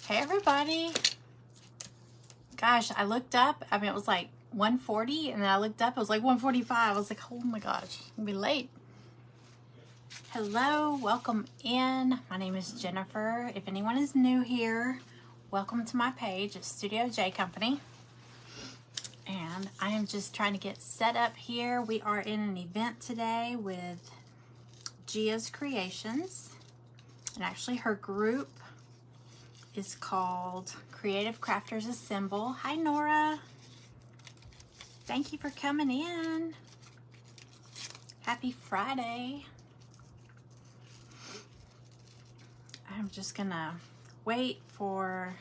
Hey everybody. Gosh, I looked up, I mean it was like 1:40 and then I looked up, it was like 1:45. I was like, oh my gosh, I'm gonna be late. Hello, welcome in. My name is Jennifer. If anyone is new here, welcome to my page. It's Studio J Company. And I am just trying to get set up here. We are in an event today with Gia's Creations. And actually her group is called Creative Crafters Assemble. Hi Nora. Thank you for coming in. Happy Friday. I'm just gonna wait for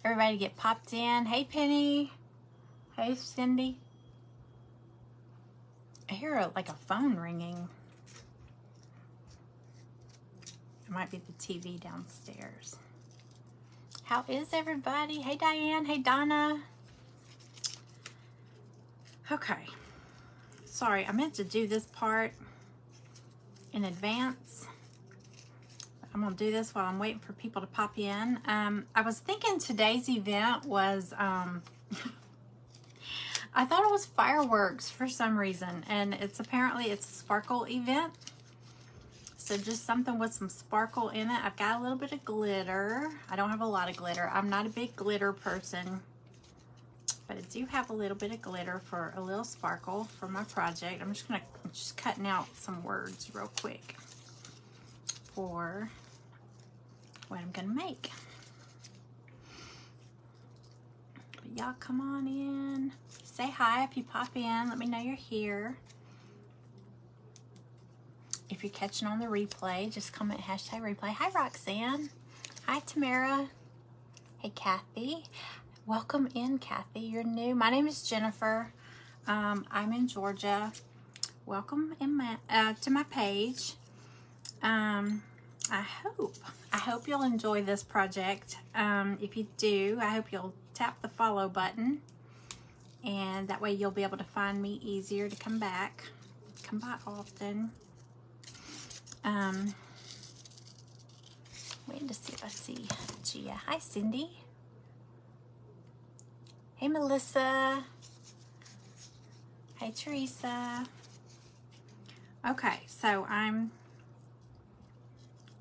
everybody to get popped in. Hey Penny. Hey Cindy. I hear like a phone ringing. It might be the TV downstairs. How is everybody? Hey Diane, hey Donna. Okay, sorry, I meant to do this part in advance. I'm gonna do this while I'm waiting for people to pop in. I was thinking today's event was, I thought it was fireworks for some reason, and it's apparently a sparkle event. So just something with some sparkle in it. I've got a little bit of glitter. I don't have a lot of glitter. I'm not a big glitter person, but I do have a little bit of glitter for a little sparkle for my project. I'm just cutting out some words real quick for what I'm gonna make. But y'all come on in. Say hi if you pop in. Let me know you're here. If you're catching on the replay, just comment hashtag replay. Hi, Roxanne. Hi, Tamara. Hey, Kathy. Welcome in, Kathy. You're new. My name is Jennifer. I'm in Georgia. Welcome in to my page. I hope you'll enjoy this project. If you do, I hope you'll tap the follow button, and that way you'll be able to find me easier to come by often. Waiting to see if I see Gia. Hi, Cindy. Hey, Melissa. Hey, Teresa. Okay, so I'm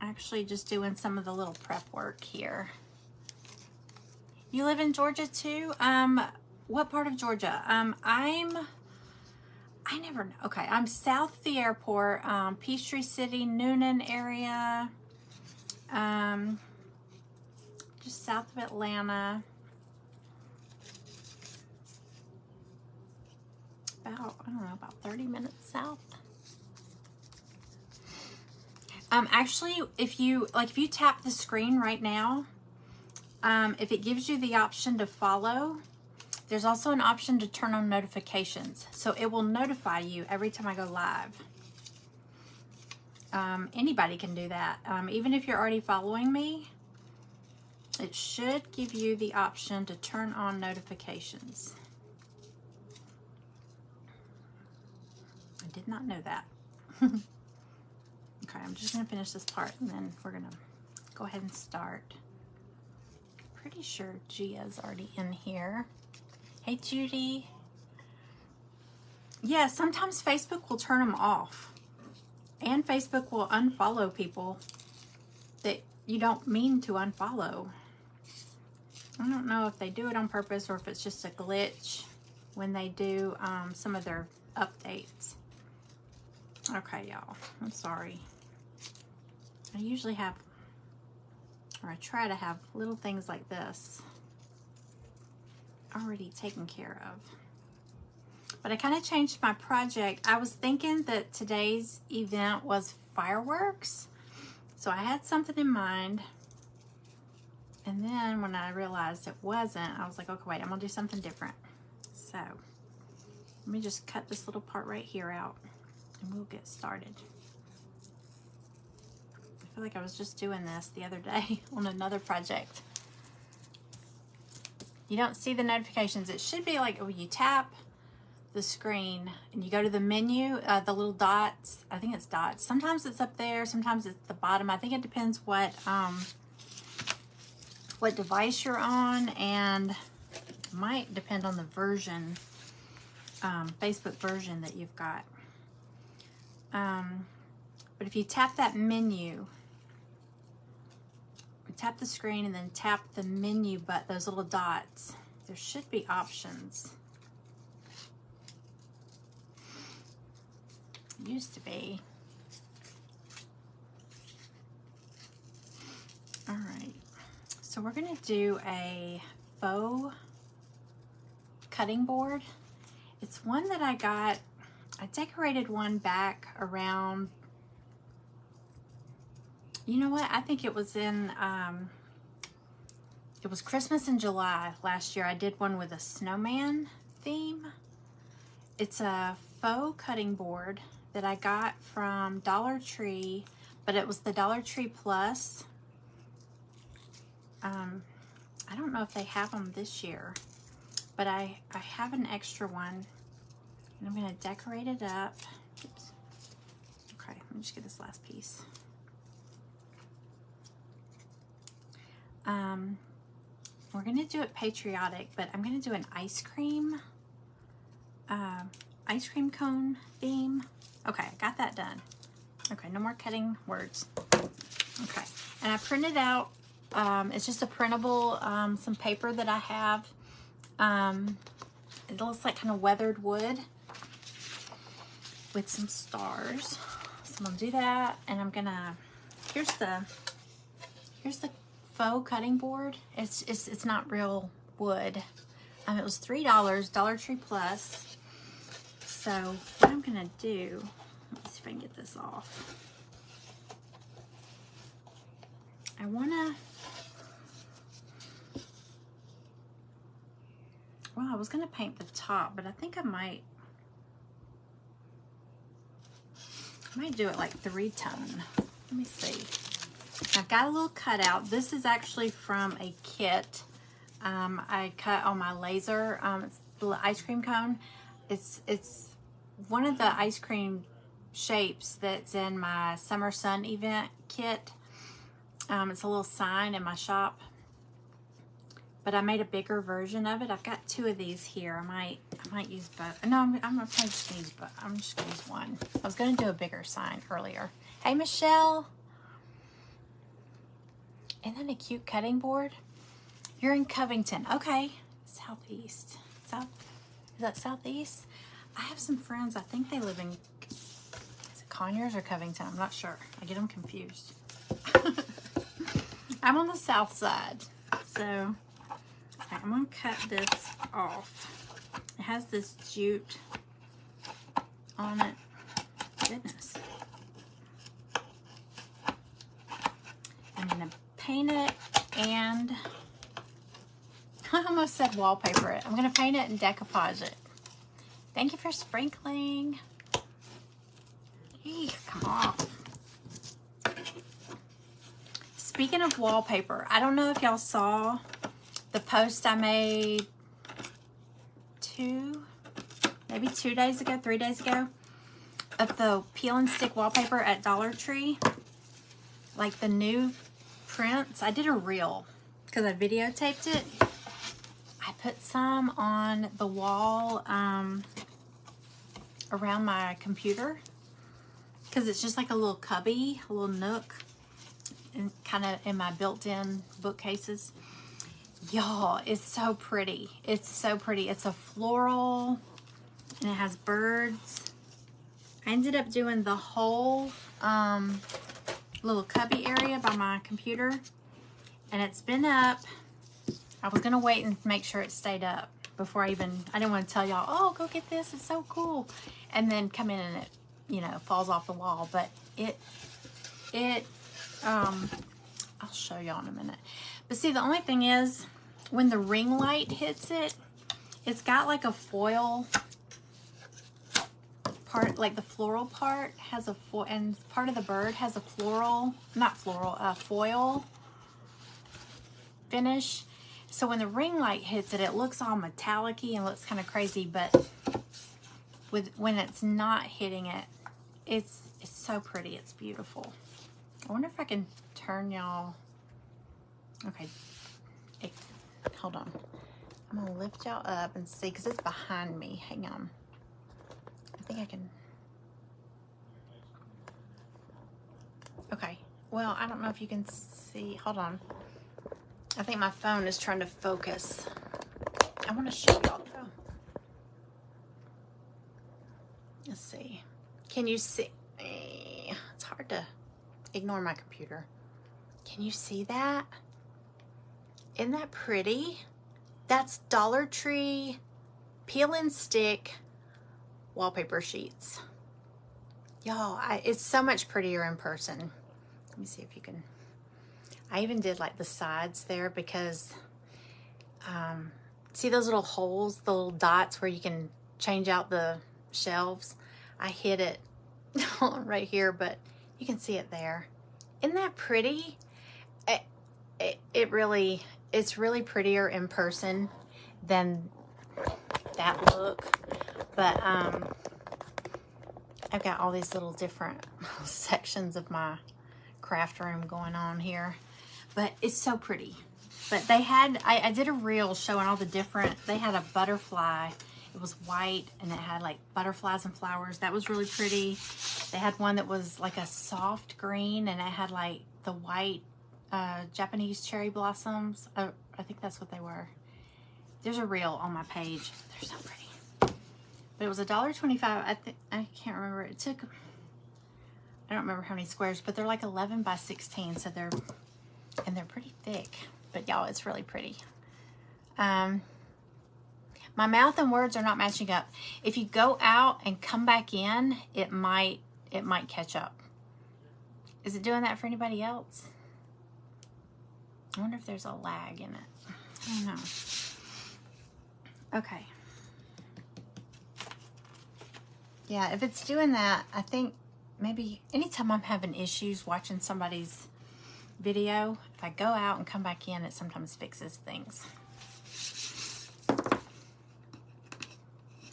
actually just doing some of the little prep work here. You live in Georgia too? What part of Georgia? I never know. Okay, I'm south of the airport, Peachtree City, Noonan area, just south of Atlanta. About, I don't know, about 30 minutes south. Actually, if you tap the screen right now, if it gives you the option to follow, there's also an option to turn on notifications. So it will notify you every time I go live. Anybody can do that. Even if you're already following me, it should give you the option to turn on notifications. I did not know that. Okay, I'm just gonna finish this part and then we're gonna go ahead and start. Pretty sure Gia's already in here. Hey, Judy. Yeah, sometimes Facebook will turn them off. And Facebook will unfollow people that you don't mean to unfollow. I don't know if they do it on purpose or if it's just a glitch when they do some of their updates. Okay, y'all. I'm sorry. I usually have, or I try to have little things like this already taken care of. But I kind of changed my project. I was thinking that today's event was fireworks. So I had something in mind. And then when I realized it wasn't, I was like, okay, wait, I'm gonna do something different. So let me just cut this little part right here out and we'll get started. I feel like I was just doing this the other day on another project. You don't see the notifications. It should be like when you tap the screen and you go to the menu, the little dots. I think it's dots. Sometimes it's up there, sometimes it's at the bottom. I think it depends what what device you're on, and might depend on the version, Facebook version that you've got. But if you tap that menu, tap the screen and then tap the menu button, those little dots, there should be options. It used to be. All right, so we're gonna do a faux cutting board. It's one that I got, I decorated one back around, you know what, I think it was in, it was Christmas in July last year. I did one with a snowman theme. It's a faux cutting board that I got from Dollar Tree, but it was the Dollar Tree Plus. I don't know if they have them this year, but I have an extra one, and I'm gonna decorate it up. Oops. Okay, let me just get this last piece. We're gonna do it patriotic, but I'm gonna do an ice cream cone theme. Okay, I got that done. Okay, no more cutting words. Okay, and I printed out, it's just a printable, some paper that I have. It looks like kind of weathered wood with some stars. So I'm gonna do that, and I'm gonna, here's the faux cutting board. It's not real wood. It was $3, Dollar Tree Plus. So what I'm gonna do, let's see if I can get this off. I was gonna paint the top, but I think I might do it like 3-tone. Let me see. I've got a little cutout. This is actually from a kit I cut on my laser. It's the ice cream cone. It's one of the ice cream shapes that's in my Summer Sun event kit. It's a little sign in my shop, but I made a bigger version of it. I've got 2 of these here. I might use both. No, I'm gonna just use both. I'm just gonna use one. I was gonna do a bigger sign earlier. Hey, Michelle. Isn't that a cute cutting board? You're in Covington. Okay. Southeast. Is that southeast? I have some friends, I think they live in, is it Conyers or Covington? I'm not sure. I get them confused. I'm on the south side. So I'm gonna cut this off. It has this jute on it. Goodness. I'm gonna paint it, and I almost said wallpaper it. I'm gonna paint it and decoupage it. Thank you for sprinkling. Eek, come off. Speaking of wallpaper, I don't know if y'all saw the post I made maybe 2 days ago, 3 days ago, of the peel and stick wallpaper at Dollar Tree. Like the new prints. I did a reel because I videotaped it. I put some on the wall around my computer because it's just like a little cubby, a little nook, and kind of in my built-in bookcases. Y'all, it's so pretty. It's so pretty. It's a floral and it has birds. I ended up doing the whole little cubby area by my computer, and it's been up. I was gonna wait and make sure it stayed up before I didn't want to tell y'all, oh, go get this, it's so cool, and then come in and it, you know, falls off the wall. But I'll show y'all in a minute. But see, the only thing is, when the ring light hits it, it's got like a foil part, like the floral part has a foil, and part of the bird has a foil finish. So when the ring light hits it, it looks all metallic-y and looks kind of crazy, but when it's not hitting it, it's so pretty. It's beautiful. I wonder if I can turn y'all. Okay, hold on. I'm gonna lift y'all up and see, because it's behind me. Hang on. I think I can. Okay. Well, I don't know if you can see. Hold on. I think my phone is trying to focus. I want to show y'all though. Let's see. Can you see? It's hard to ignore my computer. Can you see that? Isn't that pretty? That's Dollar Tree peel and stick wallpaper sheets. Y'all, it's so much prettier in person. Let me see if you can. I even did like the sides there because, see those little holes, the little dots where you can change out the shelves? I hid it right here, but you can see it there. Isn't that pretty? It's really prettier in person than that look. But I've got all these little different sections of my craft room going on here. But it's so pretty. But they had, I did a reel showing all the different, they had a butterfly. It was white and it had like butterflies and flowers. That was really pretty. They had one that was like a soft green and it had like the white Japanese cherry blossoms. I think that's what they were. There's a reel on my page. They're so pretty. But it was $1.25. I can't remember. It took, I don't remember how many squares, but they're like 11 by 16. So they're pretty thick. But y'all, it's really pretty. My mouth and words are not matching up. If you go out and come back in, it might catch up. Is it doing that for anybody else? I wonder if there's a lag in it. I don't know. Okay. Yeah, if it's doing that, I think maybe anytime I'm having issues watching somebody's video, if I go out and come back in, it sometimes fixes things.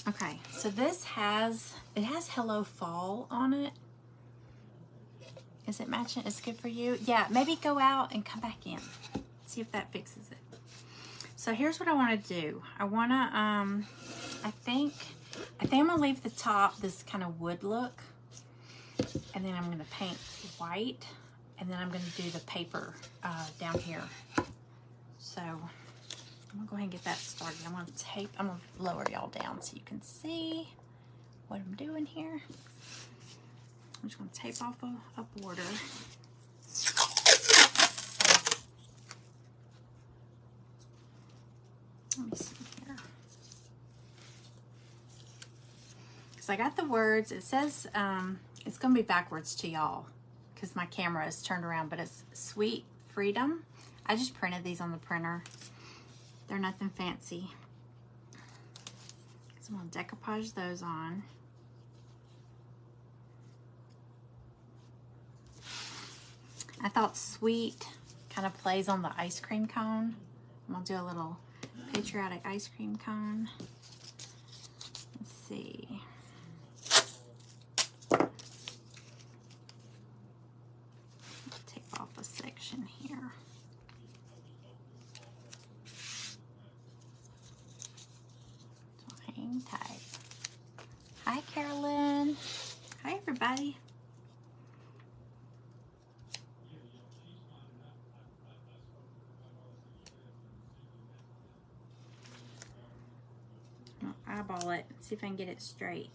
Okay, so this has Hello Fall on it. Is it matching? It's good for you? Yeah, maybe go out and come back in. See if that fixes it. So here's what I want to do. I want to, I think I'm going to leave the top this kind of wood look. And then I'm going to paint white. And then I'm going to do the paper down here. So I'm going to go ahead and get that started. I'm going to lower y'all down so you can see what I'm doing here. I'm just going to tape off a border. Let me see here. Because I got the words. It says it's going to be backwards to y'all because my camera is turned around, but it's Sweet Freedom. I just printed these on the printer. They're nothing fancy. So I'm going to decoupage those on. I thought sweet kind of plays on the ice cream cone. I'm going to do a little patriotic ice cream cone. Let's see. Take off a section here. So hang tight. Hi, Carolyn. Hi, everybody. Eyeball it, see if I can get it straight.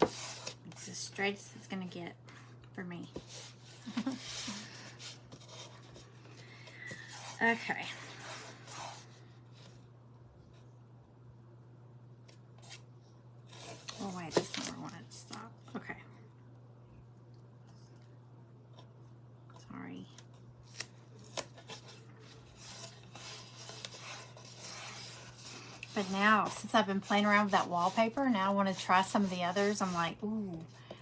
It's as straight as it's gonna get for me. Okay. Oh wait, that's not where I wanted to stop. Okay. Sorry. But now, since I've been playing around with that wallpaper, now I want to try some of the others. I'm like, ooh,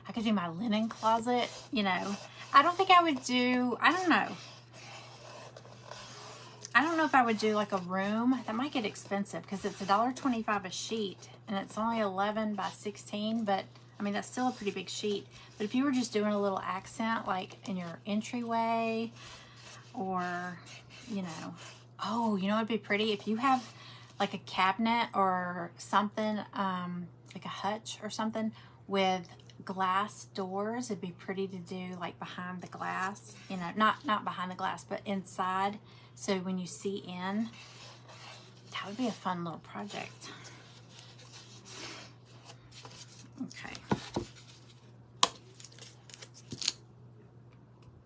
I could do my linen closet, you know. I don't think I would do, I don't know. I don't know if I would do like a room. That might get expensive because it's $1.25 a sheet and it's only 11 by 16, but I mean, that's still a pretty big sheet. But if you were just doing a little accent, like in your entryway, or, you know, oh, you know what'd be pretty? If you have like a cabinet or something, like a hutch or something with glass doors, it'd be pretty to do like behind the glass, you know, not behind the glass, but inside. So when you see in, that would be a fun little project. Okay.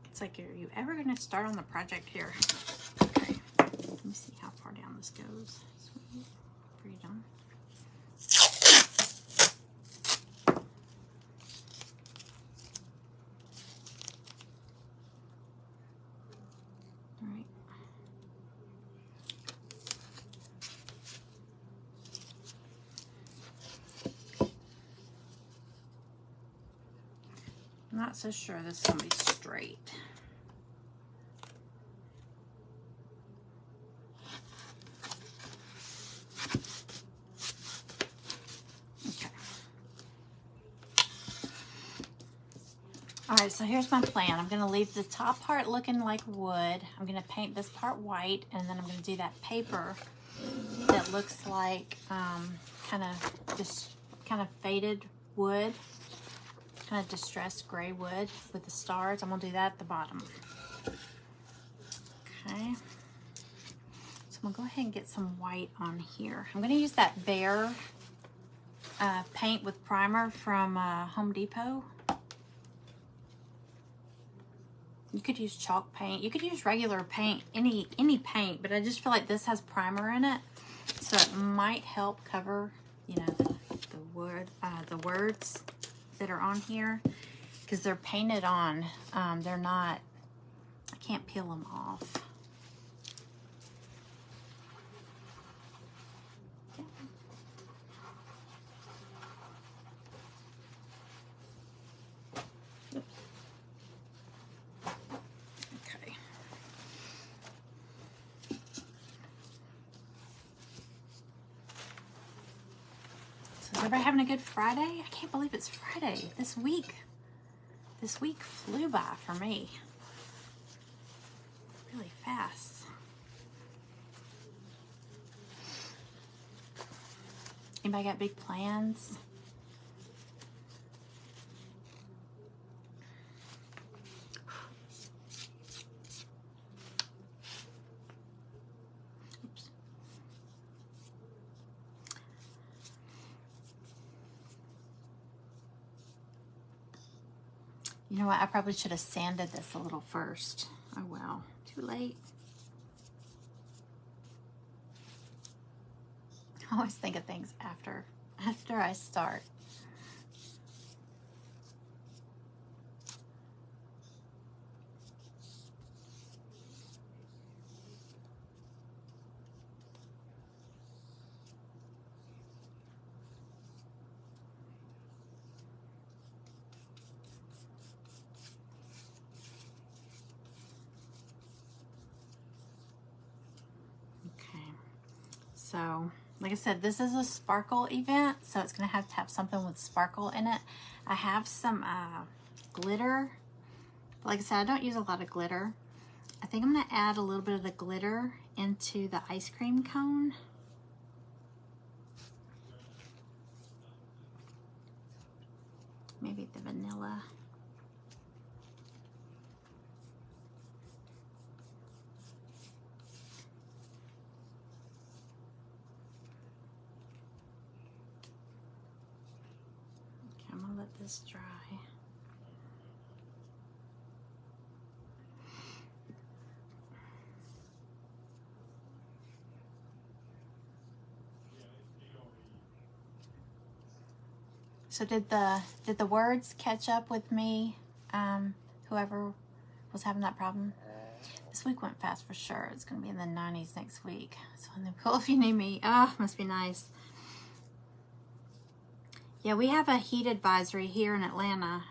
It's like, are you ever going to start on the project here? Okay. Let me see how far down this goes. Sweet freedom. All right. I'm not so sure this is going to be straight. Okay. All right, so here's my plan. I'm going to leave the top part looking like wood. I'm going to paint this part white, and then I'm going to do that paper that looks like kind of faded wood. Kind of distressed gray wood with the stars. I'm gonna do that at the bottom. Okay. So I'm gonna go ahead and get some white on here. I'm gonna use that Bear paint with primer from Home Depot. You could use chalk paint. You could use regular paint, any paint, but I just feel like this has primer in it, so it might help cover, you know, the words that are on here, because they're painted on. They're not, I can't peel them off. Oops. Okay. So is everybody having a good Friday? I can't believe it's Friday. This week flew by for me. Really fast. Anybody got big plans? Oops. You know what? I probably should have sanded this a little first. Oh well, too late. I always think of things after I start. So, like I said, this is a sparkle event, so it's going to have something with sparkle in it. I have some glitter. Like I said, I don't use a lot of glitter. I think I'm going to add a little bit of the glitter into the ice cream cone. Maybe the vanilla. Okay, I'm going to let this dry. So did the words catch up with me? Whoever was having that problem. This week went fast for sure. It's going to be in the 90s next week. So in the pool, if you need me. Oh, must be nice. Yeah, we have a heat advisory here in Atlanta.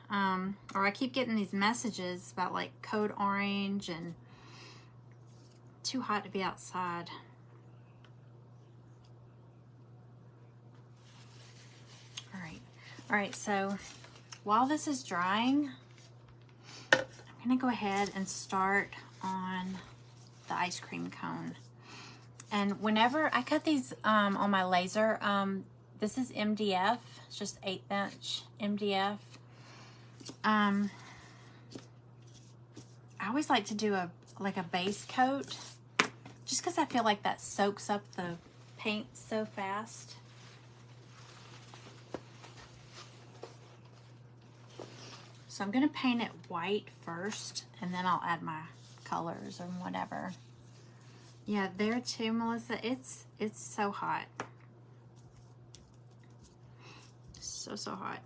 Or I keep getting these messages about like code orange and too hot to be outside. All right. All right, so while this is drying, I'm gonna go ahead and start on the ice cream cone. And whenever I cut these on my laser, this is MDF, it's just 1/8 inch MDF. I always like to do a base coat, just because I feel like that soaks up the paint so fast. So I'm gonna paint it white first, and then I'll add my colors or whatever. Yeah, there too, Melissa. It's so hot. So hot.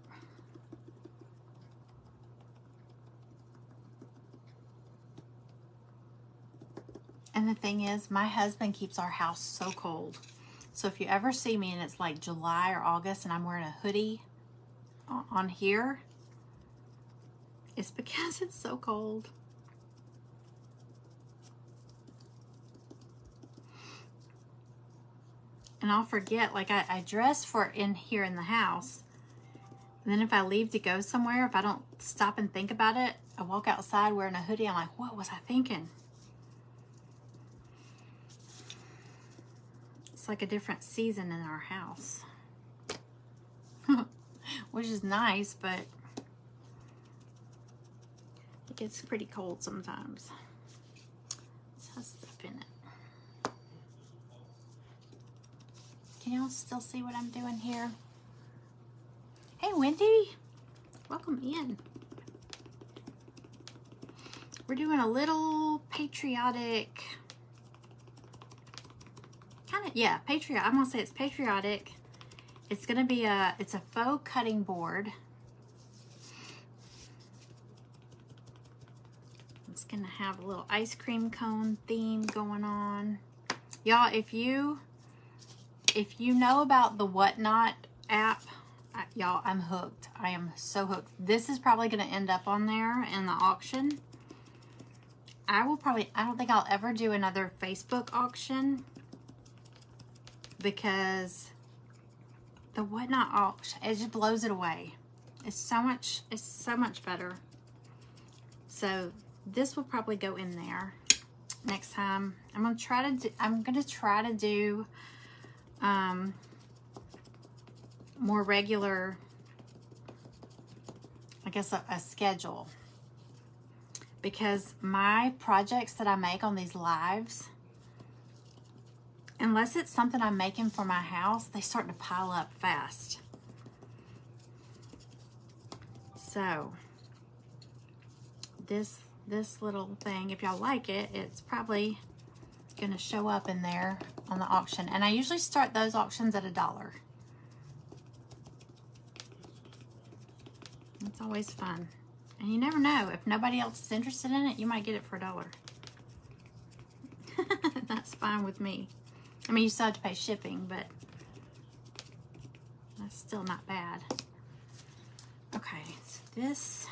And the thing is, my husband keeps our house so cold. So if you ever see me and it's like July or August and I'm wearing a hoodie on here, it's because it's so cold. And I'll forget, like I dress for in here in the house. And then if I leave to go somewhere, if I don't stop and think about it, I walk outside wearing a hoodie. I'm like, what was I thinking? It's like a different season in our house. Which is nice, but it gets pretty cold sometimes. Let's have stuff in it. Can y'all still see what I'm doing here? Hey, Wendy. Welcome in. We're doing a little patriotic, kind of, yeah, patriotic. I'm gonna say it's patriotic. It's gonna be it's a faux cutting board. It's gonna have a little ice cream cone theme going on. Y'all, if you know about the Whatnot app, y'all, I'm hooked. I am so hooked. This is probably gonna end up on there in the auction. I don't think I'll ever do another Facebook auction, because the Whatnot auction, it just blows it away. It's so much better. So this will probably go in there next time. I'm gonna try to do more regular, I guess a schedule, because my projects that I make on these lives, unless it's something I'm making for my house, they start to pile up fast. So this little thing, if y'all like it, it's probably gonna show up in there on the auction. And I usually start those auctions at $1. It's always fun. And you never know, if nobody else is interested in it, you might get it for $1. That's fine with me. I mean, you still have to pay shipping, but that's still not bad. Okay, so this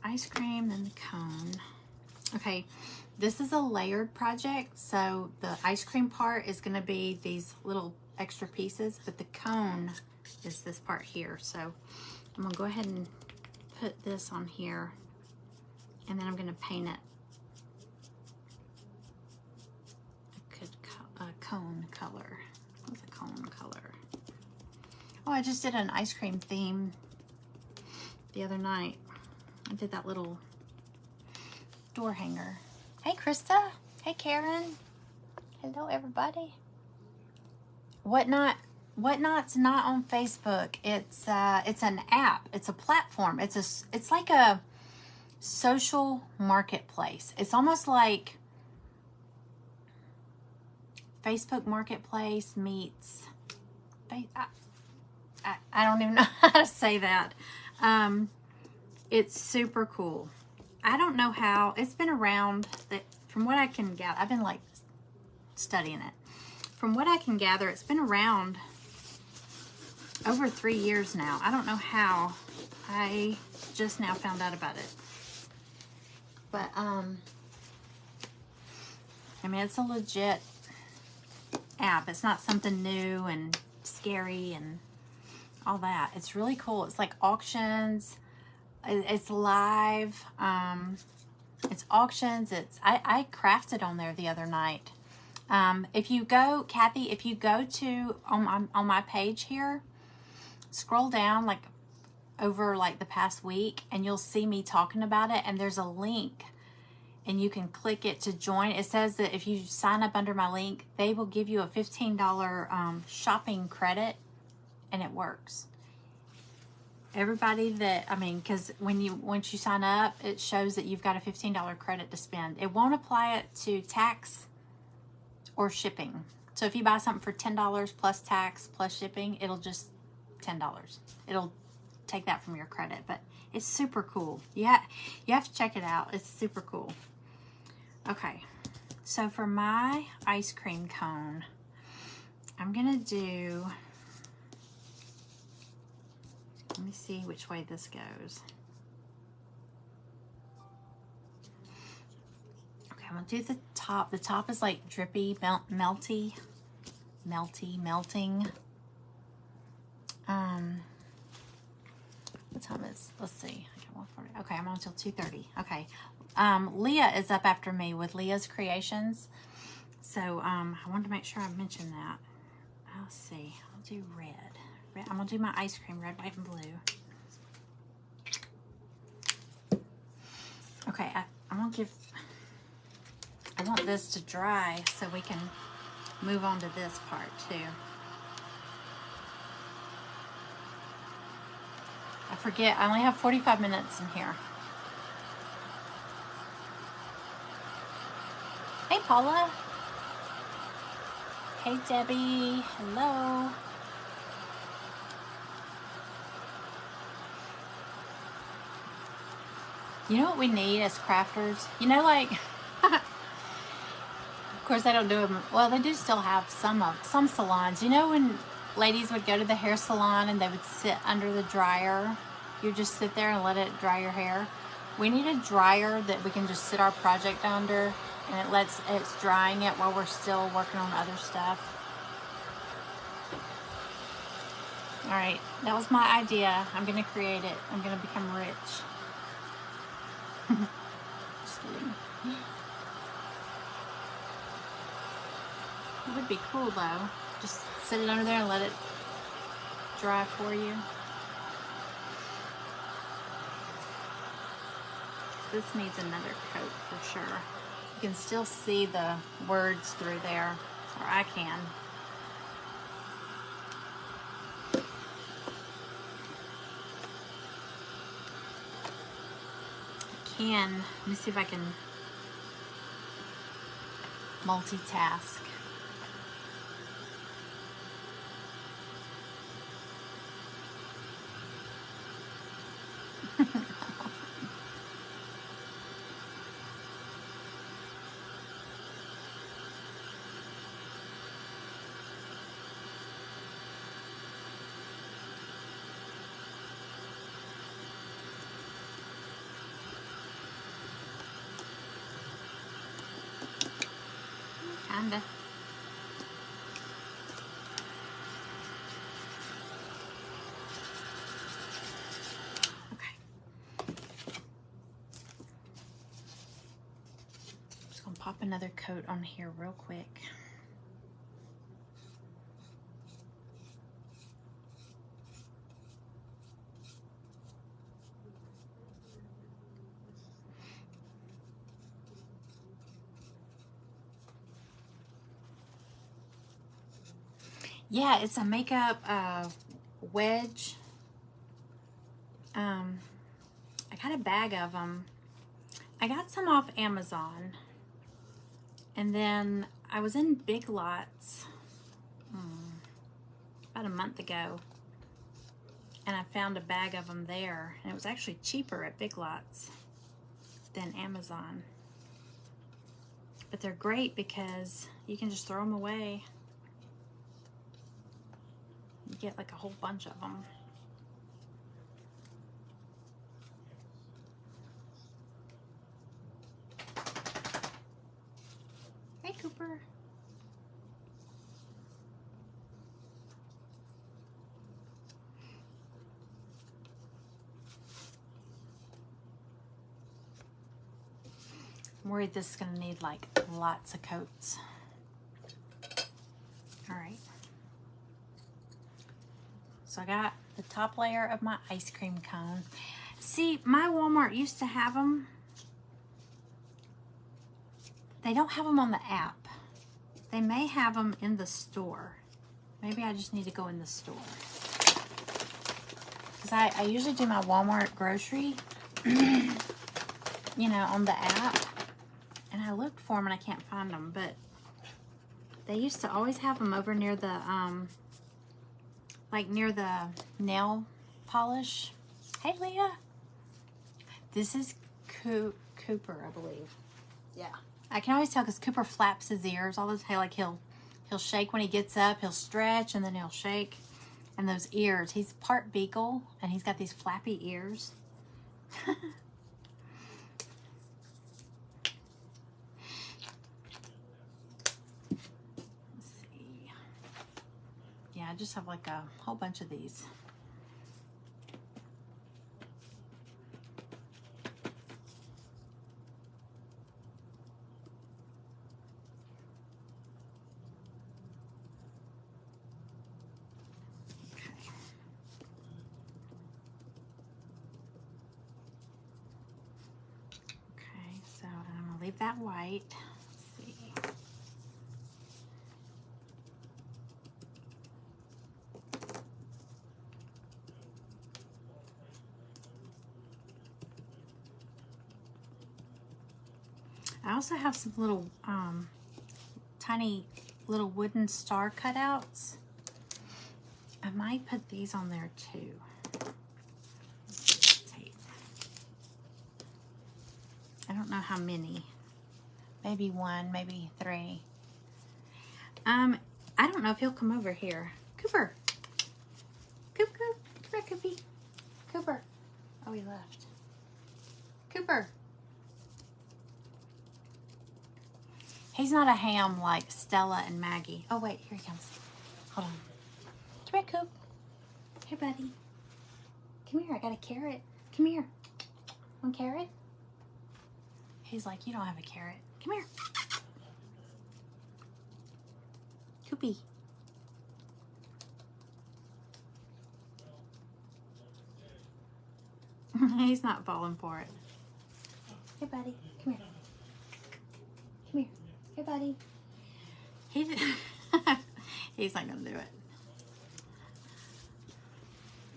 ice cream and the cone. Okay, this is a layered project, so the ice cream part is going to be these little extra pieces, but the cone is this part here. So I'm going to go ahead and put this on here, and then I'm going to paint it a cone color. What's a cone color? Oh, I just did an ice cream theme the other night. I did that little door hanger. Hey, Krista. Hey, Karen. Hello, everybody. Whatnot's not on Facebook. It's an app. It's a platform. It's like a social marketplace. It's almost like Facebook Marketplace meets. I don't even know how to say that. It's super cool. I don't know how. It's been around. From what I can gather, I've been like studying it. From what I can gather, it's been around over 3 years now. I don't know how. I just now found out about it. But I mean, it's a legit app. It's not something new and scary, and all that. It's really cool. It's like auctions. It's live. It's auctions. I crafted on there the other night. If you go, Kathy, if you go to on my page here, scroll down like over like the past week, and you'll see me talking about it. And there's a link, and you can click it to join. It says that if you sign up under my link, they will give you a $15 shopping credit, and it works. Everybody that, I mean, because once you sign up, it shows that you've got a $15 credit to spend. It won't apply it to tax or shipping. So if you buy something for $10 plus tax plus shipping, it'll just $10. It'll take that from your credit, but it's super cool. You have to check it out. It's super cool. Okay, so for my ice cream cone, I'm gonna do, let me see which way this goes. Okay, I'm gonna do the top. The top is like drippy, melting. What time is, let's see. Okay, I'm on until 2:30. Okay. Leah is up after me with Leah's Creations. So I wanted to make sure I mentioned that. Let's see. I'll do red. I'm gonna do my ice cream red, white, and blue. Okay, I want this to dry so we can move on to this part too. I forget, I only have 45 minutes in here. Hey Paula. Hey Debbie. Hello. You know what we need as crafters? You know, like, of course they don't do them. Well, they do still have some salons. You know when ladies would go to the hair salon and they would sit under the dryer? You just sit there and let it dry your hair. We need a dryer that we can just sit our project under, and it's drying it while we're still working on other stuff. All right, that was my idea. I'm gonna create it. I'm gonna become rich. Just kidding. It would be cool though. Just sit it under there and let it dry for you. This needs another coat for sure. You can still see the words through there, or I can. Let me see if I can multitask. Kinda. Okay. Just gonna pop another coat on here real quick. Yeah, it's a makeup wedge. I got a bag of them. I got some off Amazon. And then I was in Big Lots about a month ago. And I found a bag of them there. And it was actually cheaper at Big Lots than Amazon. But they're great because you can just throw them away. You get like a whole bunch of them. Hey, Cooper. I'm worried this is gonna need like lots of coats. All right. So I got the top layer of my ice cream cone. See, my Walmart used to have them. They don't have them on the app. They may have them in the store. Maybe I just need to go in the store. Because I usually do my Walmart grocery, you know, on the app. And I looked for them and I can't find them. But they used to always have them over near the, like near the nail polish. Hey, Leah. This is Cooper, I believe. Yeah. I can always tell because Cooper flaps his ears all the time. Like he'll shake when he gets up. He'll stretch and then he'll shake. And those ears. He's part beagle and he's got these flappy ears. Let's see. Yeah, I just have like a whole bunch of these. Leave that white. Let's see. I also have some little tiny little wooden star cutouts. I might put these on there too. Tape. I don't know how many. Maybe one, maybe three. I don't know if he'll come over here. Cooper. Come here, Coopy. Cooper. Oh, he left. Cooper. He's not a ham like Stella and Maggie. Oh, wait, here he comes. Hold on. Come here, Coop. Here, buddy. Come here, I got a carrot. Come here. Want carrot? He's like, you don't have a carrot. Come here. Coopy. He's not falling for it. Hey, buddy. Come here. Come here. Hey, buddy. He's not going to do it.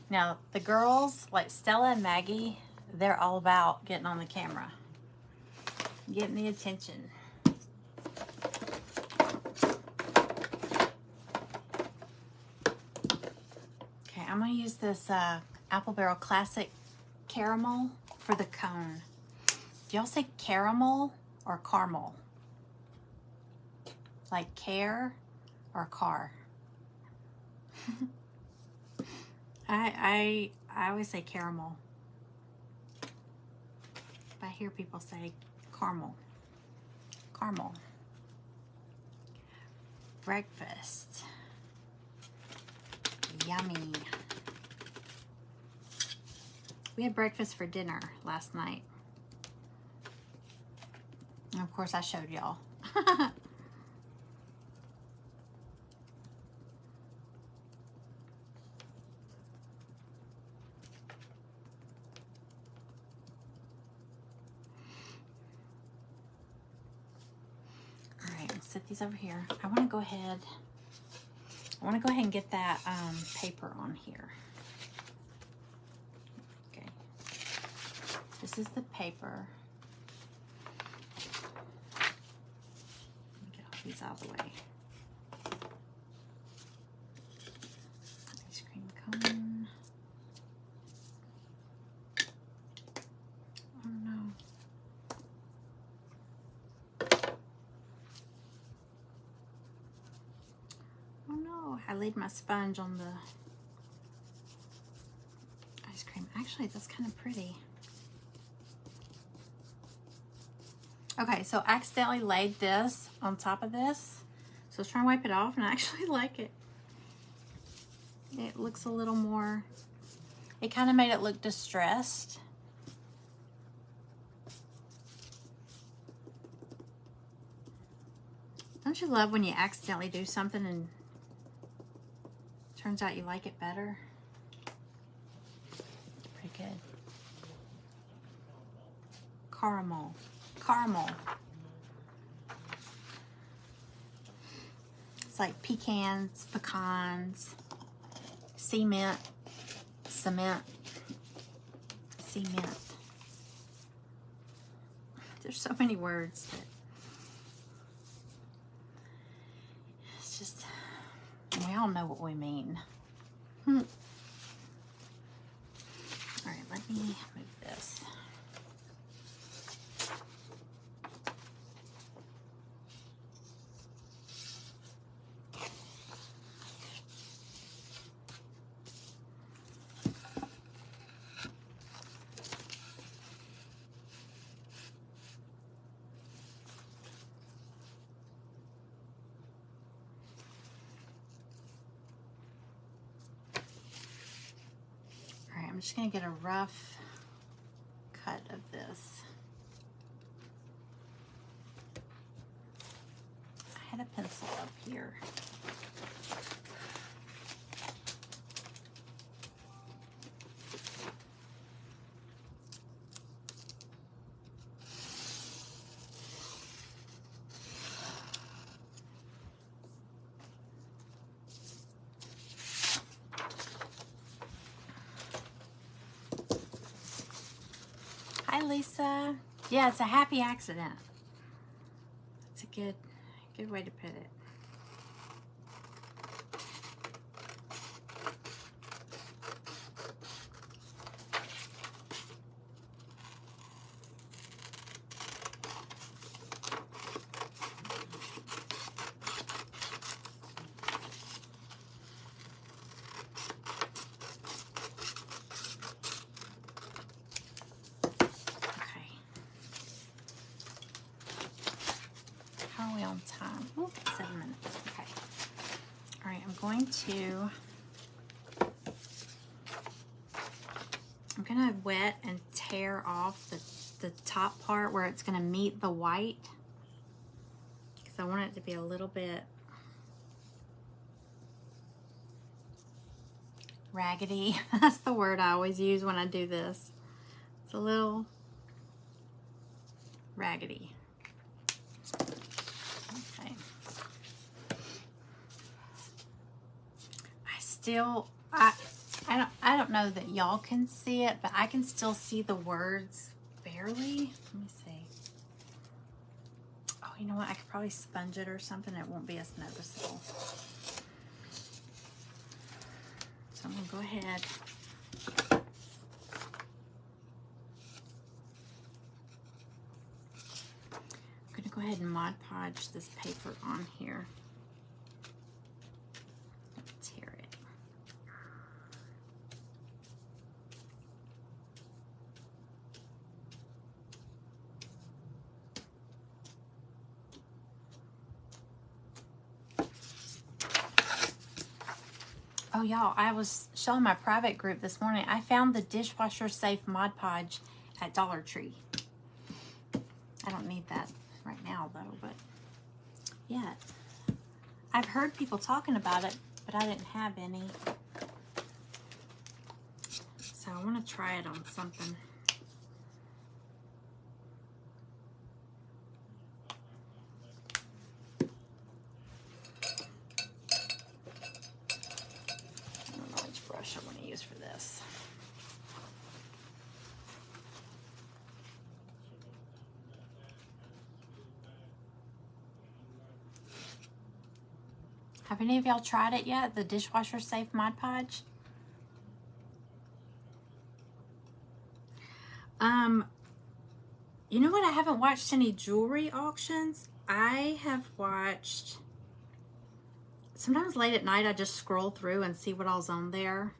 Now, the girls, like Stella and Maggie, they're all about getting on the camera. Getting the attention. Okay, I'm going to use this Apple Barrel Classic Caramel for the cone. Do y'all say caramel or caramel? Like care or car? I always say caramel. But I hear people say caramel. Caramel. Breakfast. Yummy. We had breakfast for dinner last night. And of course I showed y'all. Set these over here. I want to go ahead and get that paper on here. Okay. This is the paper. Get all these out of the way. Ice cream cone. Oh no. I laid my sponge on the ice cream. Actually, that's kind of pretty. Okay, so I accidentally laid this on top of this. So I was trying to wipe it off, and I actually like it. It looks a little more, it kind of made it look distressed. Don't you love when you accidentally do something and turns out you like it better? Pretty good. Caramel. Caramel. It's like pecans, pecans, cement, cement, cement. There's so many words that it's just, we all know what we mean. All right, let me move this. I'm just going to get a rough cut of this. I had a pencil up here. Hi, Lisa. Yeah, it's a happy accident. It's a good way to put it. How are we on time? Ooh, 7 minutes. Okay. All right, I'm going to wet and tear off the top part where it's going to meet the white, because I want it to be a little bit raggedy. That's the word I always use when I do this. It's a little raggedy. Okay. I don't know that y'all can see it, but I can still see the words barely. Let me see. Oh, you know what? I could probably sponge it or something. It won't be as noticeable. So I'm going to go ahead. I'm going to go ahead and Mod Podge this paper on here. Tear it. Oh, y'all, I was showing my private group this morning. I found the dishwasher safe Mod Podge at Dollar Tree. I don't need that right now, though, but yeah. I've heard people talking about it, but I didn't have any. So I want to try it on something. I don't know which brush I want to use for this. Have any of y'all tried it yet? The dishwasher safe Mod Podge? You know what? I haven't watched any jewelry auctions. I have watched, sometimes late at night I just scroll through and see what all's on there.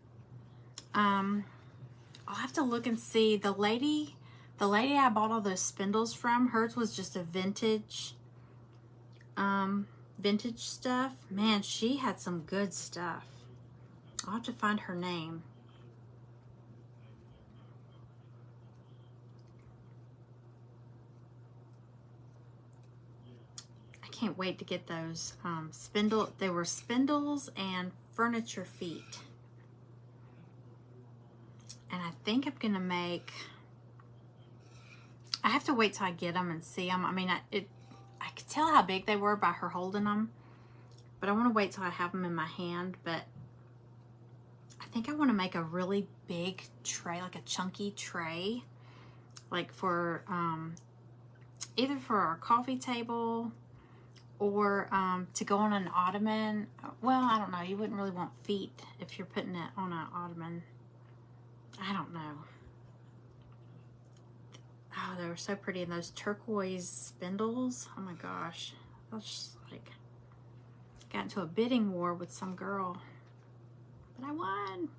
I'll have to look and see. The lady I bought all those spindles from, hers was just a vintage stuff. Man, she had some good stuff. I'll have to find her name. I can't wait to get those they were spindles and furniture feet. And I think I'm gonna make, I have to wait till I get them and see them. I mean, I could tell how big they were by her holding them, but I want to wait till I have them in my hand. But I think I want to make a really big tray, like a chunky tray, like for either for our coffee table or to go on an ottoman. Well, I don't know. You wouldn't really want feet if you're putting it on an ottoman. I don't know. Oh, they were so pretty. And those turquoise spindles. Oh my gosh. I was just like, got into a bidding war with some girl. But I won.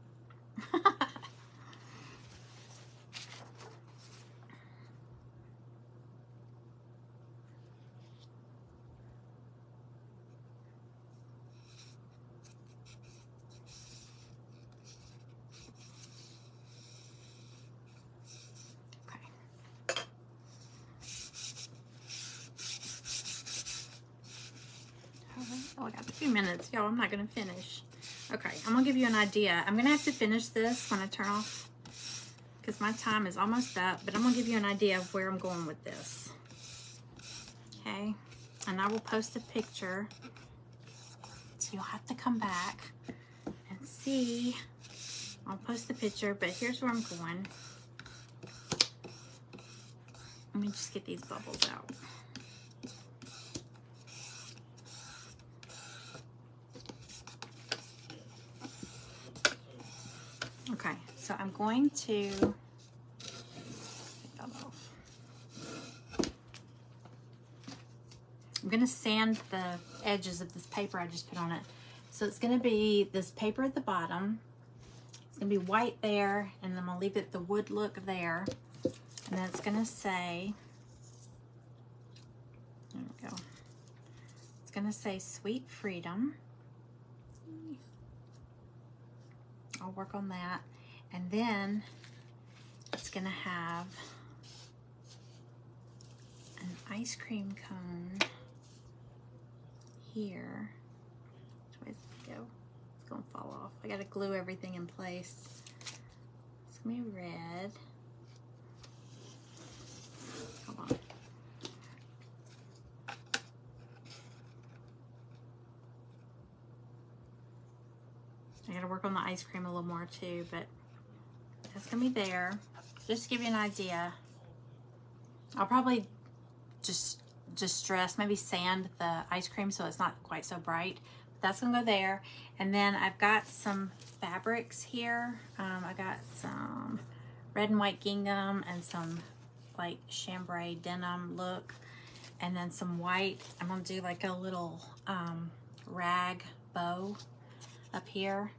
Oh, I got a few minutes. Y'all, I'm not going to finish. Okay, I'm going to give you an idea. I'm going to have to finish this when I turn off because my time is almost up, but I'm going to give you an idea of where I'm going with this. Okay, and I will post a picture. So you'll have to come back and see. I'll post the picture, but here's where I'm going. Let me just get these bubbles out. Okay, so I'm going to take that off. I'm going to sand the edges of this paper I just put on it. So it's going to be this paper at the bottom. It's going to be white there, and I'm going to leave it the wood look there. And then it's going to say, there we go. It's going to say Sweet Freedom. I'll work on that. And then it's going to have an ice cream cone here. Which way does it go? It's going to fall off. I got to glue everything in place. It's going to be red. Hold on. I gotta work on the ice cream a little more too, but that's gonna be there. Just to give you an idea. I'll probably just stress, maybe sand the ice cream so it's not quite so bright. But that's gonna go there. And then I've got some fabrics here. I got some red and white gingham and some like chambray denim look. And then some white. I'm gonna do like a little rag bow up here.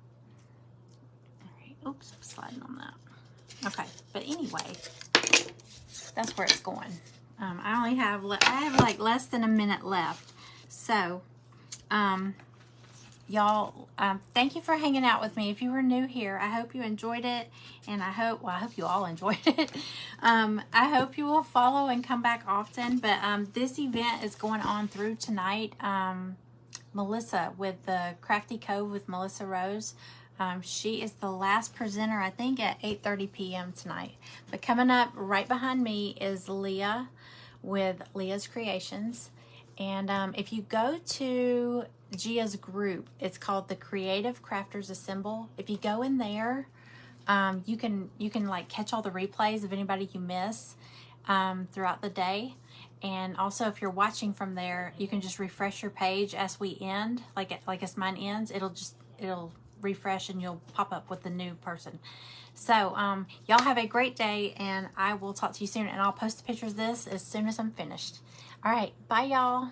All right, oops, I'm sliding on that. Okay, but anyway, that's where it's going. I have like less than a minute left. So, y'all, thank you for hanging out with me. If you were new here, I hope you enjoyed it, and I hope you all enjoyed it. I hope you will follow and come back often, but this event is going on through tonight. Melissa with the Crafty Cove with Melissa Rose. She is the last presenter, I think, at 8:30 p.m. tonight. But coming up right behind me is Leah with Leah's Creations. And if you go to Gia's group, it's called the Creative Crafters Assemble. If you go in there, you can like catch all the replays of anybody you miss throughout the day. And also, if you're watching from there, you can just refresh your page as we end, like as mine ends. It'll refresh and you'll pop up with the new person. So y'all have a great day, and I will talk to you soon. And I'll post the pictures of this as soon as I'm finished. All right, bye y'all.